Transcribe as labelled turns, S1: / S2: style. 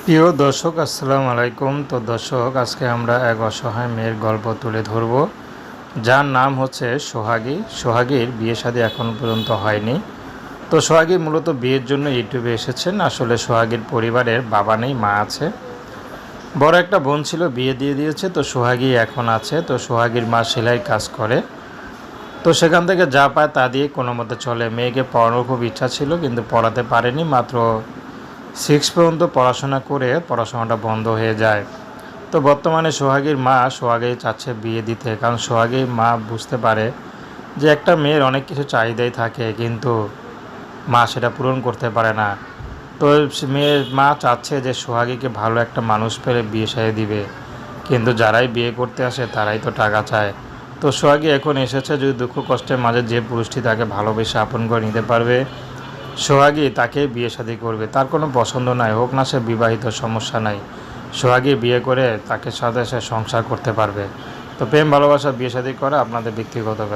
S1: প্রিয় দর্শক আসসালামু আলাইকুম। তো দর্শক, আজকে আমরা এক অসহায় মেয়ের গল্প তুলে ধরব, যার নাম হচ্ছে সোহাগী। সোহাগীর বিয়ে শাদী এখন পর্যন্ত হয়নি। তো সোহাগী মূলত বিয়ের জন্য ইউটিউবে এসেছেন। আসলে সোহাগীর পরিবারের বাবা নেই, মা আছে। বড় একটা বোন ছিল, বিয়ে দিয়ে দিয়েছে। তো সোহাগী এখন আছে। তো সোহাগীর মা সেলাইয়ের কাজ করে। তো সেখান থেকে যা পায় তা দিয়ে কোনো মতে চলে। মেয়েকে পড়ানোর খুব ইচ্ছা ছিল, কিন্তু পড়াতে পারেনি। মাত্র 6 পর্যন্ত পড়াশোনা করে পড়াশোনাটা বন্ধ হয়ে যায়। তো বর্তমানে সোহাগীর মা সোহাগী চাচ্ছে বিয়ে দিতে, কারণ সোহাগীর মা বুঝতে পারে যে একটা মেয়ের অনেক কিছু চাহিদাই থাকে, কিন্তু মা সেটা পূরণ করতে পারে না। তো মেয়ের মা চাচ্ছে যে সোহাগীকে ভালো একটা মানুষ পেলে বিয়ে সারিয়ে দিবে, কিন্তু যারাই বিয়ে করতে আসে তারাই তো টাকা চায়। তো সোহাগী এখন এসেছে যদি দুঃখ কষ্টের মাঝে যে পুরুষটি তাকে ভালোবেসে আপন করে নিতে পারবে, সোহাগী তাকে বিয়ে শাদী করবে। তার কোনো পছন্দ নাই, হোক না সে বিবাহিত, সমস্যা নাই। সোহাগী বিয়ে করে তাকে সাথে সে সংসার করতে পারবে। তো প্রেম ভালোবাসা বিয়ে শাদী করা আপনাদের ব্যক্তিগত ব্যাপার।